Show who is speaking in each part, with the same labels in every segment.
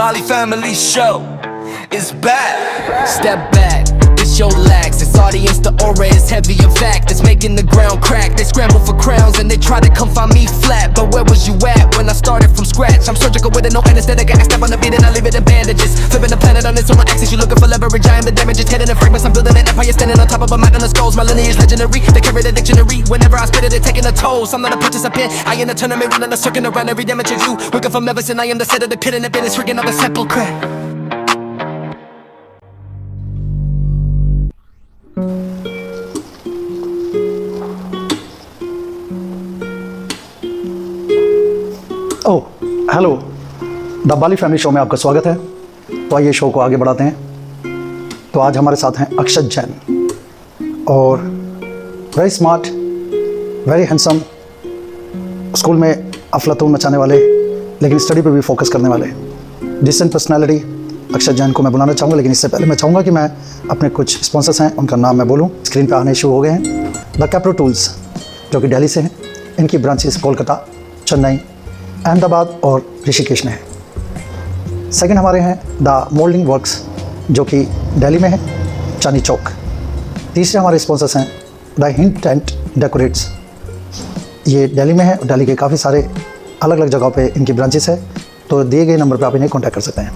Speaker 1: Bali Family Show is back.
Speaker 2: Step back, it's your lax. This audience, the aura is heavy in fact. It's making the ground crack. They scramble for crowns and they try to come find me flat. But where was you at when I started from scratch? I'm surgical with it, no anesthetic. I step on the beat and I leave it in bandages. Flipping the planet on its own axis. You looking for leverage, I am the damage. It's hidden in fragments. I'm building an empire, standing on top of a mountain of skulls. My lineage legendary. They carry the dictionary. Whenever I spit it, they're taking a toll. I'm not a participant. I in a tournament, running a circuit around every damage of you. Working from Everson, I am the set of the pit and the bit is freaking of a sepulchre.
Speaker 3: Oh hello, the Bali family show में आपका स्वागत है। तो आइए show को आगे बढ़ाते हैं। तो आज हमारे साथ हैं अक्षत जैन और very smart, very handsome, school में अफलातून मचाने वाले लेकिन स्टडी पे भी फोकस करने वाले डिसेंट पर्सनालिटी अक्षत जैन को मैं बुलाना चाहूँगा। लेकिन इससे पहले मैं चाहूँगा कि मैं अपने कुछ स्पॉन्सर्स हैं उनका नाम मैं बोलूँ। स्क्रीन पे आने शुरू हो गए हैं। द कैप्रो टूल्स जो कि दिल्ली से हैं, इनकी ब्रांचेस कोलकाता, चेन्नई, अहमदाबाद और ऋषिकेश में है। सेकंड हमारे हैं द मोल्डिंग वर्क्स जो कि दिल्ली में है, चांदनी चौक। तीसरे हमारे स्पॉन्सर्स हैं द हिंट एंड डेकोरेट्स, ये दिल्ली में है और दिल्ली के काफ़ी सारे अलग अलग जगहों पे इनकी ब्रांचेस है। तो दिए गए नंबर पे आप इन्हें कॉन्टैक्ट कर सकते हैं।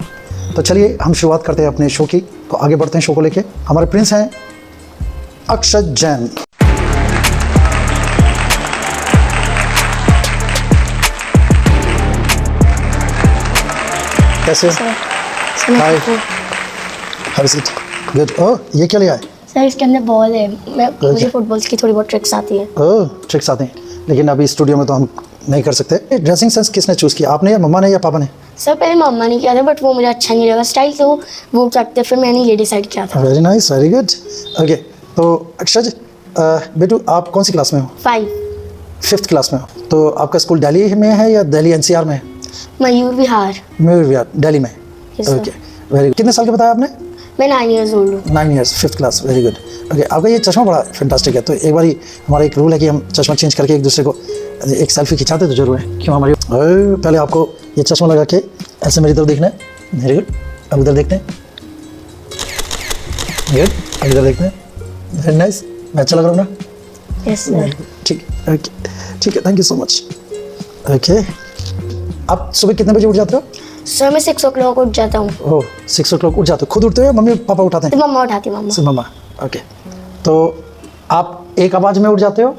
Speaker 3: तो चलिए हम शुरुआत करते हैं अपने शो की। तो आगे बढ़ते हैं शो को लेके। हमारे प्रिंस हैं अक्षत जैन। कैसे? हाय, हैव सीट। गुड। ओह, ये क्या लिया है?
Speaker 4: सर इसके अंदर बॉल है। मुझे फुटबॉल की थोड़ी बहुत ट्रिक्स आती है।
Speaker 3: ओह, ट्रिक्स आती हैं, लेकिन अभी स्टूडियो में तो हम नहीं कर सकते। ड्रेसिंग सेंस किसने चूज़ किया, आपने या मम्मा ने या पापा ने?
Speaker 4: सर पहले मम्मा ने किया था बट वो मुझे अच्छा नहीं लगा स्टाइल, तो वो करते फिर मैंने ये डिसाइड किया था।
Speaker 3: Very nice, very good. Okay, तो अक्षत बेटू आप कौन सी क्लास में हो? 5th क्लास में हो। तो आपका स्कूल दिल्ली में है या दिल्ली NCR में है?
Speaker 4: मयूर विहार।
Speaker 3: मयूर विहार दिल्ली में। Okay, very good. कितने साल के बताया आपने?
Speaker 4: मैं 9 इयर्स ओल्ड हूँ।
Speaker 3: 9 years, 5th class. Very good. Okay, आपका ये चश्मा बड़ा फैंटास्टिक है। तो एक बारी हमारा एक रूल है कि हम चश्मा चेंज करके एक दूसरे को एक सेल्फी खिंचाते तो जरूर है। क्यों हमारी पहले आपको ये चश्मा लगा के ऐसे मेरी तरफ देखना है। Very good. अब उधर देखते हैं। गुड। अब इधर देखते हैं। Very nice. मैं अच्छा लग रहा हूँ ना?
Speaker 4: Yes sir.
Speaker 3: ठीक है, ओके, ठीक है, thank you so much. Okay, आप सुबह कितने बजे उठ जाते हो?
Speaker 4: सर मैं 6 o'clock उठ जाता हूँ।
Speaker 3: ओह, 6 o'clock उठ जाते हो? खुद उठते हो या मम्मी पापा उठाते हैं?
Speaker 4: मम्मा उठाती है।
Speaker 3: सिर्फ मम्मा। ओके, तो आप एक आवाज़ में उठ जाते हो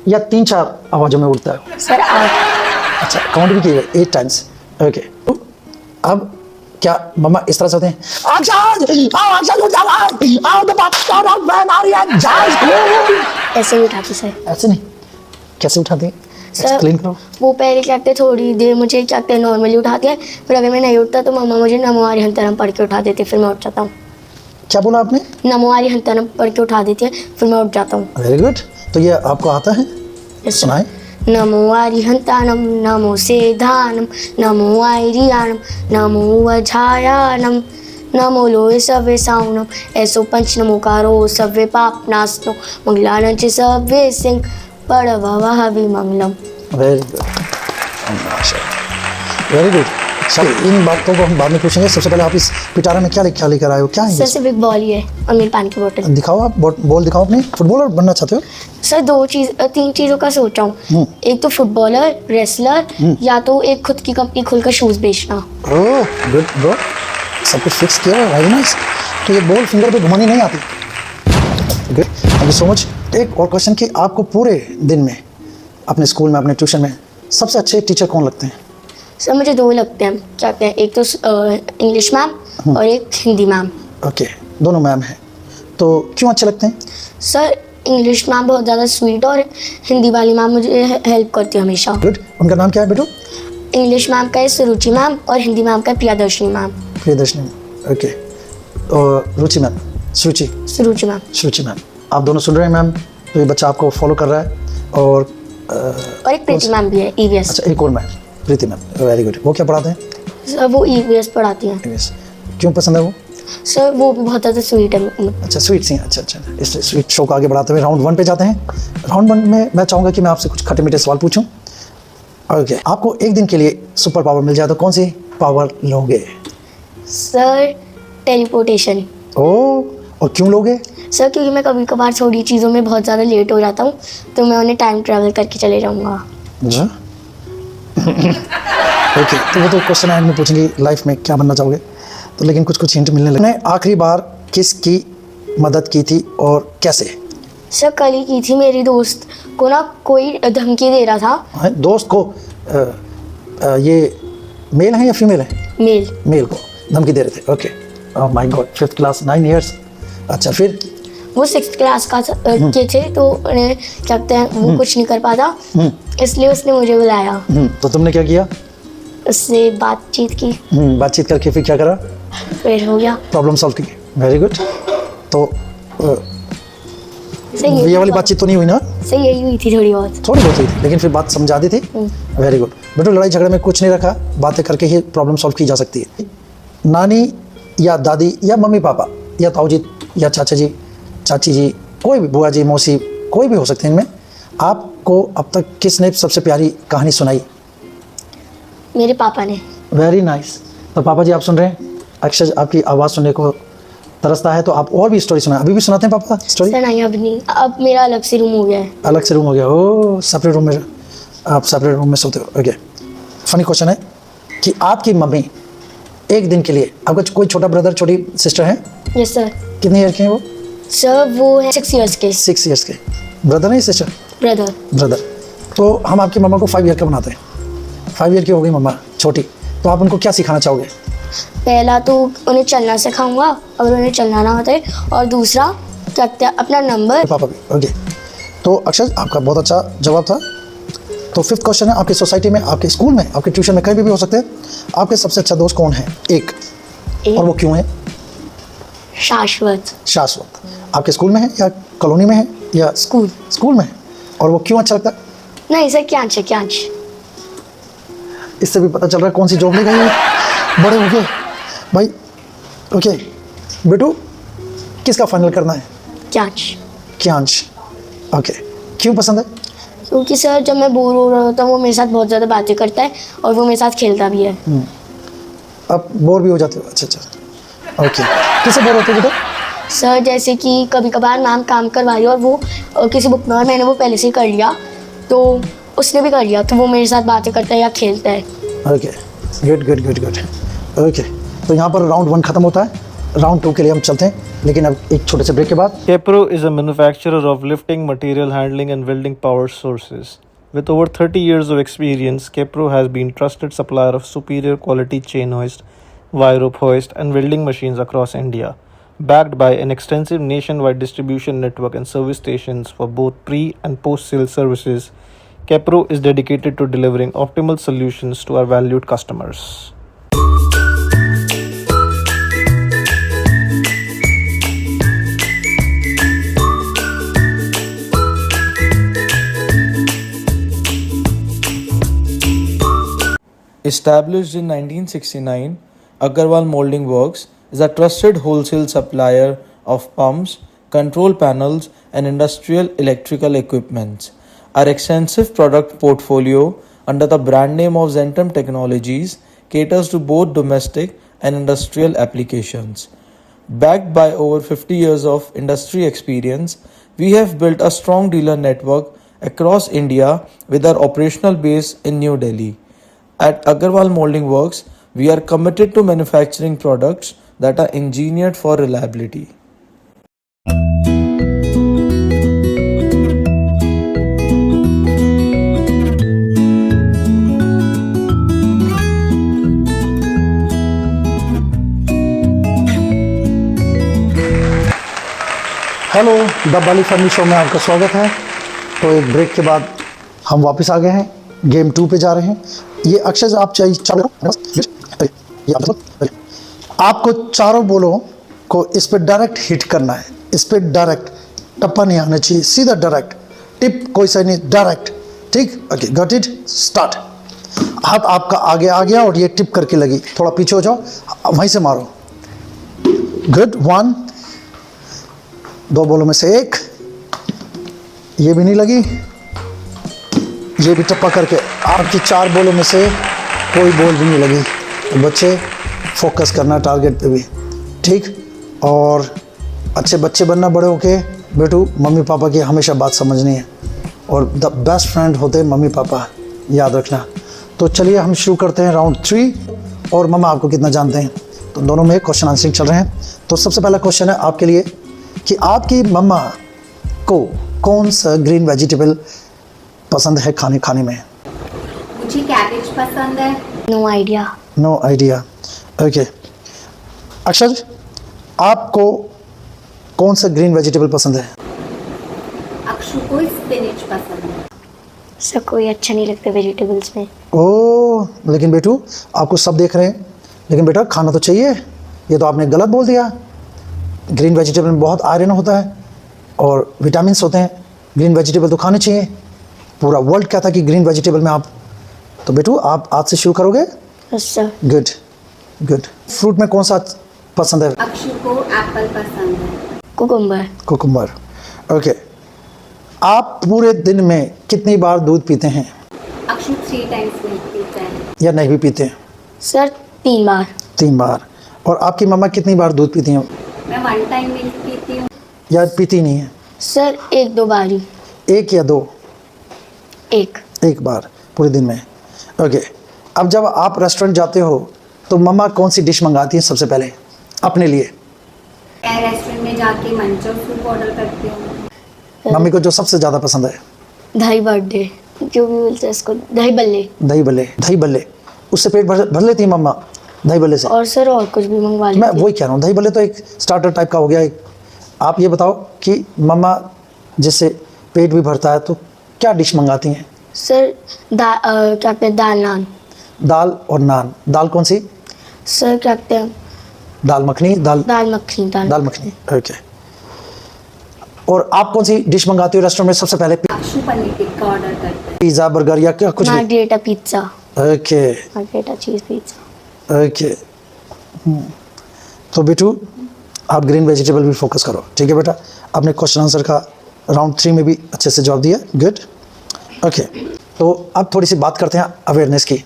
Speaker 3: या 3-4 आवाज़ों में उठते हो?
Speaker 4: सर
Speaker 3: अच्छा, काउंट भी किए 8 टाइम्स। ओके, अब क्या मम्मा इस तरह से होते हैं?
Speaker 4: ऐसे नहीं उठाती सर।
Speaker 3: ऐसे नहीं, कैसे उठाते हैं? एक्सप्लेन करो।
Speaker 4: वो पहले क्या कहते थोड़ी देर मुझे क्या कहते नॉर्मली उठाती है, फिर अगर मैं नहीं उठता तो मम्मा मुझे नमो अरिहंतरम पढ़ के उठा देती है, फिर मैं उठ जाता हूँ।
Speaker 3: क्या बोला आपने?
Speaker 4: नमो अरिहंतरम पढ़ के उठा देती है, फिर मैं उठ जाता हूँ।
Speaker 3: Very good. तो ये आपको आता है? सुनाए।
Speaker 4: नमो अरिहंतानम, नमो सेधानम, नमो आयरियानम, नमो वझायानम, नमो लोए सवे साउनम, ऐसो पंच नमोकारो सवे पाप नाशनो, मंगलानं च सवे सिंह पड़वः विमंगलम।
Speaker 3: Very good, very good. चलो इन बातों को हम बाद में पूछेंगे। सबसे पहले आप इस पिटारा में क्या लेकर आए हो? क्या है?
Speaker 4: सर सिर्फ एक बॉल ही है और मेरी पानी की बोतल।
Speaker 3: दिखाओ, आप बॉल दिखाओ अपनी। फुटबॉलर बनना चाहते हो?
Speaker 4: सर 3 चीज़ों का सोच रहा हूँ। एक तो फुटबॉलर, रेसलर, या तो एक खुद की कंपनी खोलकर शूज़ बेचना।
Speaker 3: ओह गुड ब्रो, सब कुछ फिक्स किया है। Very nice. तो ये बॉल फिंगर पे घुमानी नहीं आती? Good, thank you so much. एक और क्वेश्चन कि आपको पूरे दिन में अपने स्कूल में, अपने ट्यूशन में सबसे अच्छे टीचर कौन लगते हैं?
Speaker 4: सर मुझे 2 लगते हैं। क्या कहते हैं, एक तो इंग्लिश मैम और एक हिंदी मैम।
Speaker 3: ओके, दोनों मैम हैं। तो क्यों अच्छे लगते हैं?
Speaker 4: सर इंग्लिश मैम बहुत ज़्यादा स्वीट और हिंदी वाली मैम मुझे हेल्प करती है हमेशा।
Speaker 3: गुड। उनका नाम क्या है बेटू?
Speaker 4: इंग्लिश मैम का है सुरुचि मैम और हिंदी मैम का है प्रियदर्शनी मैम।
Speaker 3: प्रियदर्शनी। ओके, और रुचि मैम? सुरुचि
Speaker 4: मैम।
Speaker 3: सुरुचि मैम। आप दोनों सुन रहे हैं मैम? तो ये बच्चा आपको फॉलो कर रहा है। और
Speaker 4: एक प्रीति मैम भी है, EVS।
Speaker 3: अच्छा, एक और मैम, प्रीति मैम। Very good. वो क्या पढ़ाते हैं?
Speaker 4: सर वो EVS पढ़ाती हैं।
Speaker 3: EVS। क्यों पसंद है वो?
Speaker 4: सर वो भी बहुत ज़्यादा स्वीट है।
Speaker 3: अच्छा, स्वीट सी हैं। अच्छा, इसलिए स्वीट शो को आगे बढ़ाते हुए राउंड 1 पे जाते हैं। राउंड 1 में मैं चाहूँगा कि मैं आपसे कुछ खट्टे मीठे सवाल पूछूं। ओके, आपको एक दिन के लिए सुपर पावर मिल जाए तो कौन सी पावर लोगे?
Speaker 4: Sir teleportation.
Speaker 3: ओ, और क्यों लोगे?
Speaker 4: सर क्योंकि मैं कभी कभार थोड़ी चीज़ों में बहुत ज़्यादा लेट हो जाता हूँ, तो मैं उन्हें टाइम ट्रैवल करके चले जाऊँगा।
Speaker 3: अच्छा। ओके, तो वो तो क्वेश्चन एंड में पूछेंगे लाइफ में क्या बनना चाहोगे, तो लेकिन कुछ कुछ हिंट मिलने लगे। मैंने आखिरी बार किसकी मदद की थी और कैसे?
Speaker 4: सर कल ही की थी, मेरी दोस्त को ना कोई धमकी दे रहा था।
Speaker 3: दोस्त को ये मेल है या फीमेल है?
Speaker 4: मेल।
Speaker 3: मेल को धमकी दे रहे थे। Okay, oh my God, 5th class, 9 years. अच्छा, फिर?
Speaker 4: वो 6th क्लास का के थे, तो उन्हें क्या कहते हैं, वो कुछ नहीं कर पाता, इसलिए उसने मुझे बुलाया।
Speaker 3: तो तुमने क्या किया?
Speaker 4: उससे बातचीत की।
Speaker 3: बातचीत करके फिर क्या करा?
Speaker 4: फिर हो गया।
Speaker 3: प्रॉब्लम सॉल्व की। Very good. तो
Speaker 4: सही
Speaker 3: ये वाली बातचीत तो नहीं हुई ना?
Speaker 4: सही यही हुई थी, थोड़ी बहुत
Speaker 3: हुई थी, लेकिन फिर बात समझा दी थी। वेरी गुड बेटू, लड़ाई झगड़े में कुछ नहीं रखा, बातें करके ही प्रॉब्लम सॉल्व की जा सकती है। नानी या दादी या मम्मी पापा या ताऊ जी या चाचा जी, चाची जी, कोई भी, बुआ जी, मौसी, कोई भी हो सकते हैं इनमें, आपको अब तक किसने सबसे प्यारी कहानी सुनाई?
Speaker 4: मेरे पापा ने।
Speaker 3: Very nice. तो पापा जी आप सुन रहे हैं, अक्षय आपकी आवाज़ सुनने को तरसता है, तो आप और भी स्टोरी सुनाएं। अभी भी सुनाते हैं पापा स्टोरी?
Speaker 4: सर नहीं, अब नहीं, अब मेरा अलग से रूम हो गया है।
Speaker 3: अलग से रूम हो गया? ओ, सेपरेट रूम में, आप सेपरेट रूम में सोते हो। ओके, फनी क्वेश्चन है कि आपकी मम्मी एक दिन के लिए, आपका कोई छोटा ब्रदर छोटी सिस्टर है?
Speaker 4: Yes sir.
Speaker 3: कितने ईयर के हैं वो?
Speaker 4: सर वो है 6 इयर्स के।
Speaker 3: 6 इयर्स के। ब्रदर नहीं सिस्टर?
Speaker 4: ब्रदर।
Speaker 3: ब्रदर। तो हम आपकी मम्मा को 5 ईयर का बनाते हैं। 5 ईयर की हो गई मम्मा छोटी, तो आप उनको क्या सिखाना चाहोगे?
Speaker 4: पहला तो उन्हें चलना सिखाऊंगा, अगर उन्हें चलना ना होता है, और दूसरा क्या कहते हैं, अपना नंबर।
Speaker 3: पापा भी। ओके, तो अक्षय आपका बहुत अच्छा जवाब था। तो 5th क्वेश्चन है, आपकी सोसाइटी में, आपके स्कूल में, आपके ट्यूशन में, कहीं भी हो सकते हैं, आपके सबसे अच्छा दोस्त कौन है? एक। और वो क्यों है?
Speaker 4: शाश्वत।
Speaker 3: शाश्वत। आपके स्कूल में है या कॉलोनी में है या
Speaker 4: स्कूल?
Speaker 3: स्कूल में है। और वो क्यों अच्छा लगता है?
Speaker 4: नहीं सर, क्यांच है, क्यांच।
Speaker 3: इससे भी पता चल रहा है कौन सी जॉब ले गई, बड़े हो गए भाई। ओके बेटू, किसका फाइनल करना है?
Speaker 4: क्यांच।
Speaker 3: क्यांश। ओके, क्यों पसंद है?
Speaker 4: क्योंकि सर जब मैं बोर हो रहा होता हूँ, वो मेरे साथ बहुत ज़्यादा बातें करता है और वो मेरे साथ खेलता भी है।
Speaker 3: आप बोर भी हो जाते हो? अच्छा अच्छा। ओके, किससे बोर होते हो बेटा?
Speaker 4: सर जैसे कि कभी कभार मैम काम करवा रही और वो किसी बुक में, और मैंने वो पहले से ही कर लिया, तो उसने भी कर लिया, तो वो मेरे साथ बातें करता है या खेलता है।
Speaker 3: Okay, good good good good. Okay, तो यहाँ पर राउंड 1 खत्म होता है, राउंड 2 के लिए हम चलते हैं, लेकिन अब एक छोटे से ब्रेक के बाद।
Speaker 5: Kepro is a manufacturer of lifting, material handling and welding power sources. With over 30 years of experience, Kepro has been trusted supplier of superior quality chain hoist, wire rope hoist and welding machines across India. Backed by an extensive nationwide distribution network and service stations for both pre and post-sale services, Kepro is dedicated to delivering optimal solutions to our valued customers.
Speaker 1: Established in 1969, Agarwal Molding Works is a trusted wholesale supplier of pumps, control panels, and industrial electrical equipment. Our extensive product portfolio under the brand name of Zentum Technologies caters to both domestic and industrial applications. Backed by over 50 years of industry experience, we have built a strong dealer network across India with our operational base in New Delhi. At Agarwal Molding Works, we are committed to manufacturing products that are engineered for reliability.
Speaker 3: Hello, the Bali family show में आपका स्वागत है। तो एक break के बाद हम वापस आ गए हैं, गेम 2 पे जा रहे हैं। ये अक्षय आप चाहिए आपको चारों बोलों को इस पे डायरेक्ट हिट करना है, इस पे डायरेक्ट, टप्पा नहीं आना चाहिए, सीधा डायरेक्ट, टिप कोई सही नहीं, डायरेक्ट। ठीक, ओके, गॉट इट, स्टार्ट। हाथ आपका आगे आ गया और ये टिप करके लगी, थोड़ा पीछे हो जाओ, वहीं से मारो। गुड, 1, 2 बोलों में से एक, ये भी नहीं लगी, ये भी टप्पा करके आपकी 4 बॉलों में से कोई बॉल भी नहीं लगी। तो बच्चे फोकस करना टारगेट पे भी, ठीक। और अच्छे बच्चे बनना बड़े होके बेटू, मम्मी पापा की हमेशा बात समझनी है, और द बेस्ट फ्रेंड होते हैं मम्मी पापा, याद रखना। तो चलिए हम शुरू करते हैं राउंड 3। और मम्मा आपको कितना जानते हैं, तो दोनों में क्वेश्चन आंसरिंग चल रहे हैं। तो सबसे पहला क्वेश्चन है आपके लिए कि आपकी मम्मा को कौन सा ग्रीन वेजिटेबल पसंद है खाने में?
Speaker 6: मुझे कैबेज पसंद है।
Speaker 4: No idea.
Speaker 3: No idea, okay. Akshar, आपको कौन सा ग्रीन वेजिटेबल पसंद है?
Speaker 6: अक्षु को स्पिनच पसंद है।
Speaker 4: सर कोई अच्छा नहीं लगता वेजिटेबल्स में।
Speaker 3: ओह, लेकिन बेटू आपको सब देख रहे हैं, लेकिन बेटा खाना तो चाहिए। ये तो आपने गलत बोल दिया। ग्रीन वेजिटेबल में बहुत आयरन होता है और विटामिन्स होते हैं। ग्रीन वेजिटेबल तो खाने चाहिए। पूरा वर्ल्ड कहता है कि ग्रीन वेजिटेबल में आप, तो बेटू आप आज से शुरू करोगे?
Speaker 4: Yes sir.
Speaker 3: Good good. Fruit में कौन सा पसंद है?
Speaker 6: अक्षु को एप्पल पसंद है।
Speaker 4: कुकुम्बर।
Speaker 3: Cucumber, okay. आप पूरे दिन में कितनी बार दूध पीते हैं?
Speaker 6: अक्षु 3 टाइम्स मिल्क पीता है।
Speaker 3: या नहीं भी पीते हैं?
Speaker 4: सर 3 बार।
Speaker 3: 3 बार। और आपकी मम्मा कितनी बार दूध पीती हैं?
Speaker 6: मैं 1 टाइम मिल्क पीती हूँ।
Speaker 3: या पीती नहीं है?
Speaker 4: सर 1-2 बार ही।
Speaker 3: 1 या 2? 1 बार पूरे दिन में, ओके। अब जब आप रेस्टोरेंट जाते हो तो मम्मा कौन सी डिश मंगाती है सबसे पहले अपने लिए?
Speaker 6: मैं रेस्टोरेंट में जाके मंचो सूप ऑर्डर करती हूँ।
Speaker 3: मम्मी को जो सबसे ज़्यादा पसंद है?
Speaker 4: दही बर्थडे, जो भी बोलते हैं इसको, दही बल्ले।
Speaker 3: दही बल्ले। दही बल्ले उससे पेट भर लेती है मम्मा, दही बल्ले से?
Speaker 4: और सर और कुछ भी मंगवा
Speaker 3: मैं
Speaker 4: लेते
Speaker 3: वही कह रहा हूँ, दही बल्ले तो एक स्टार्टर टाइप का हो गया एक। आप ये बताओ कि मम्मा जिससे पेट भी भरता है तो क्या डिश मंगाती हैं?
Speaker 4: सर क्या कहते हैं, दाल नान।
Speaker 3: दाल और नान। दाल कौन सी?
Speaker 4: सर क्या कहते हैं,
Speaker 3: दाल मखनी।
Speaker 4: दाल मखनी।
Speaker 3: दाल मखनी, ओके। और आप कौन सी डिश मंगाती हो रेस्टोरेंट में सबसे पहले?
Speaker 6: अक्षु पनीर टिक्का ऑर्डर करता है।
Speaker 3: पिज़्ज़ा, बर्गर या क्या कुछ भी?
Speaker 4: Margherita pizza.
Speaker 3: Okay
Speaker 4: margherita cheese pizza.
Speaker 3: Okay. तो बेटू आप ग्रीन वेजिटेबल भी फोकस करो, ठीक है बेटा। आपने क्वेश्चन आंसर का राउंड 3 में भी अच्छे से जवाब दिया, गुड, ओके। तो अब थोड़ी सी बात करते हैं अवेयरनेस की।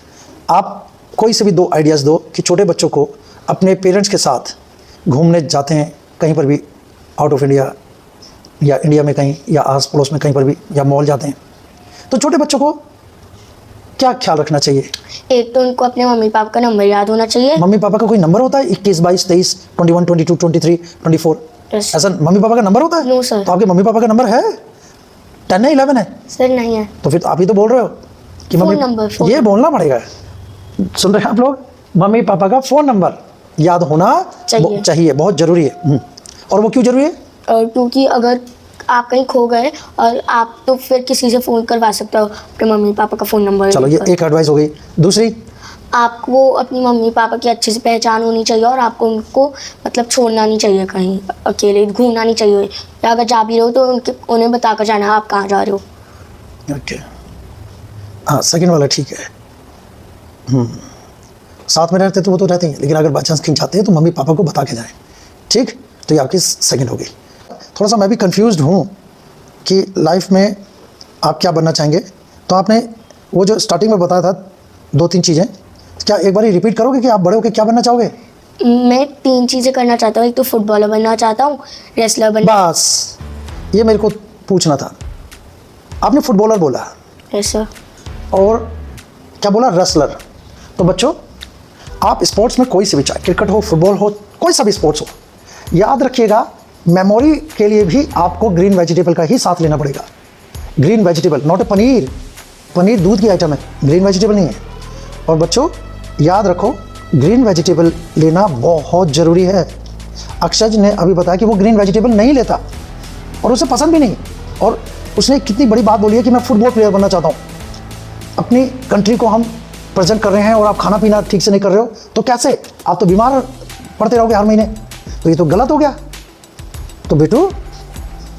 Speaker 3: आप कोई से भी 2 आइडियाज़ दो कि छोटे बच्चों को अपने पेरेंट्स के साथ घूमने जाते हैं कहीं पर भी, आउट ऑफ इंडिया या इंडिया में कहीं, या आस पड़ोस में कहीं पर भी, या मॉल जाते हैं, तो छोटे बच्चों को क्या ख्याल रखना चाहिए?
Speaker 4: एक तो उनको अपने मम्मी पापा का नंबर याद होना चाहिए।
Speaker 3: मम्मी पापा का कोई नंबर होता है? 21, 22, 23, 21, 22, 23, 24?
Speaker 4: Yes.
Speaker 3: ऐसा मम्मी पापा का नंबर होता है?
Speaker 4: No, sir.
Speaker 3: तो आपके मम्मी पापा का नंबर है? 10 है, 11 है?
Speaker 4: सर नहीं है।
Speaker 3: तो फिर आप ही तो बोल रहे हो कि
Speaker 4: फोन
Speaker 3: मम्मी,
Speaker 4: नंबर, फोन
Speaker 3: ये
Speaker 4: नंबर।
Speaker 3: बोलना पड़ेगा। सुन रहे हैं आप लोग? मम्मी पापा का फ़ोन नंबर याद होना चाहिए, बहुत ज़रूरी है। और वो क्यों ज़रूरी है?
Speaker 4: क्योंकि अगर आप कहीं खो गए और आप तो फिर किसी से फ़ोन करवा सकते हो अपने मम्मी पापा का फ़ोन नंबर।
Speaker 3: चलो ये एक एडवाइस हो गई। दूसरी,
Speaker 4: आपको अपनी मम्मी पापा की अच्छे से पहचान होनी चाहिए और आपको उनको मतलब छोड़ना नहीं चाहिए, कहीं अकेले घूमना नहीं चाहिए, या अगर जा भी रहे हो तो उन्हें बता कर जाना आप कहाँ जा रहे हो।
Speaker 3: ओके, हाँ सेकंड वाला ठीक है। साथ में रहते तो वो तो रहते हैं, लेकिन अगर बाई चांस कहीं जाते हैं तो मम्मी पापा को बता के जाएं, ठीक। तो ये आपकी सेकंड हो गई। थोड़ा सा मैं भी कंफ्यूज्ड हूँ कि लाइफ में आप क्या बनना चाहेंगे। तो आपने वो जो स्टार्टिंग में बताया था 2-3 चीज़ें, क्या एक बार रिपीट करोगे कि आप बड़े होकर क्या बनना चाहोगे?
Speaker 4: मैं 3 चीज़ें करना चाहता हूँ। एक तो फुटबॉलर बनना चाहता हूँ, रेसलर बनना।
Speaker 3: बस ये मेरे को पूछना था। आपने फुटबॉलर बोला
Speaker 4: यस सर।
Speaker 3: और क्या बोला? रेसलर। तो बच्चों आप स्पोर्ट्स में कोई से भी, चाहे क्रिकेट हो, फुटबॉल हो, कोई सा भी स्पोर्ट्स हो, याद रखिएगा मेमोरी के लिए भी आपको ग्रीन वेजिटेबल का ही साथ लेना पड़ेगा। Green vegetable, not a paneer. Paneer दूध की आइटम है, ग्रीन वेजिटेबल नहीं है। और बच्चों याद रखो ग्रीन वेजिटेबल लेना बहुत ज़रूरी है। अक्षय ने अभी बताया कि वो ग्रीन वेजिटेबल नहीं लेता और उसे पसंद भी नहीं, और उसने कितनी बड़ी बात बोली है कि मैं फुटबॉल प्लेयर बनना चाहता हूँ। अपनी कंट्री को हम प्रेजेंट कर रहे हैं और आप खाना पीना ठीक से नहीं कर रहे हो तो कैसे? आप तो बीमार पड़ते रहोगे हर महीने, तो ये तो गलत हो गया। तो बेटू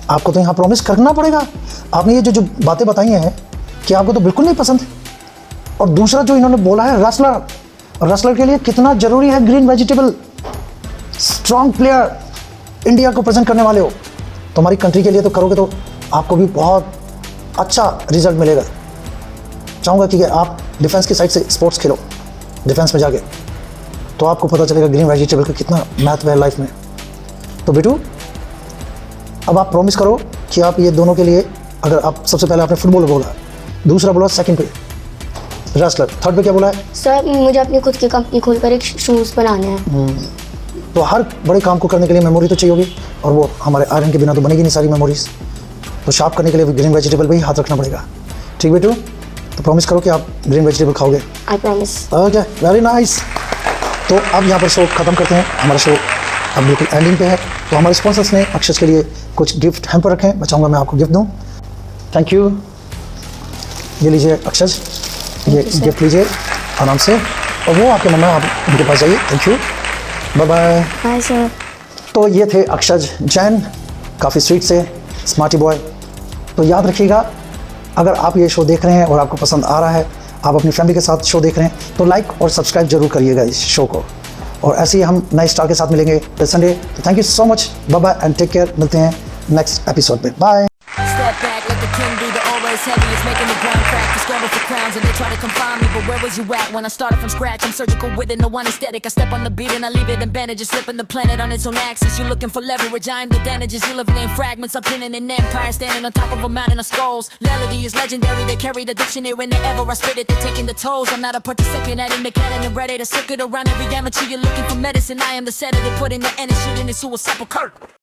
Speaker 3: आपको तो यहाँ प्रॉमिस करना पड़ेगा। आपने ये जो बातें बताई हैं कि आपको तो बिल्कुल नहीं पसंद। और दूसरा जो इन्होंने बोला है रेसलर, रेसलर के लिए कितना ज़रूरी है green vegetable. Strong player, India को प्रेजेंट करने वाले हो, तो हमारी कंट्री के लिए तो करोगे तो आपको भी बहुत अच्छा रिजल्ट मिलेगा। चाहूँगा कि आप डिफेंस की साइड से स्पोर्ट्स खेलो, डिफेंस में जाके, तो आपको पता चलेगा ग्रीन वेजिटेबल का कितना महत्व है लाइफ में। तो बेटू, अब आप प्रॉमिस करो कि आप ये दोनों के लिए, अगर आप सबसे पहले आपने फुटबॉल बोला, दूसरा बोला सेकंड पे रेसलर, थर्ड पे क्या बोला है?
Speaker 4: सर मुझे अपनी खुद की कंपनी खोलकर एक शूज़ बनाने हैं।
Speaker 3: तो हर बड़े काम को करने के लिए मेमोरी तो चाहिए होगी, और वो हमारे आयरन के बिना तो बनेगी नहीं सारी मेमोरीज। तो शार्प करने के लिए ग्रीन वेजिटेबल पे ही हाथ रखना पड़ेगा। ठीक बेटू, तो प्रॉमिस करो कि आप ग्रीन वेजिटेबल खाओगे।
Speaker 4: I promise.
Speaker 3: Okay, very nice. तो अब यहाँ पर शो ख़त्म करते हैं, हमारा शो अब बिल्कुल एंडिंग पे है। तो हमारे स्पॉन्सर्स ने अक्षय के लिए कुछ गिफ्ट हैम्पर रखे हैं, मैं चाहूँगा मैं आपको गिफ्ट दूँ। Thank you. ये लीजिए अक्षय, ये गिफ्ट लीजिए आराम से, और वो आपके मम्मा, आप उनके पास जाइए। Thank you, bye bye.
Speaker 4: Hi sir.
Speaker 3: तो ये थे अक्षय जैन, काफ़ी स्वीट से स्मार्टी बॉय। तो याद रखिएगा, अगर आप ये शो देख रहे हैं और आपको पसंद आ रहा है, आप अपनी फैमिली के साथ शो देख रहे हैं, तो लाइक और सब्सक्राइब जरूर करिएगा इस शो को। और ऐसे ही हम नए स्टार के साथ मिलेंगे संडे। तो thank you so much, bye bye and take care. मिलते हैं नेक्स्ट एपिसोड में, bye.
Speaker 2: Step back, let the king do the always heavy. It's making the ground crack. They scramble for crowns and they try to confine me. But where was you at when I started from scratch? I'm surgical with it, no anesthetic. I step on the beat and I leave it in bandages, flipping the planet on its own axis. You're looking for leverage, I'm the damages. You living in fragments, I'm pinning an empire, standing on top of a mountain of skulls. Melody is legendary, they carry the dictionary whenever I spit it. They're taking the tolls. I'm not a participant, I didn't make cannon and ready to circuit around every amateur. You're looking for medicine, I am the sedative, putting the end in shit in the suicidal curse.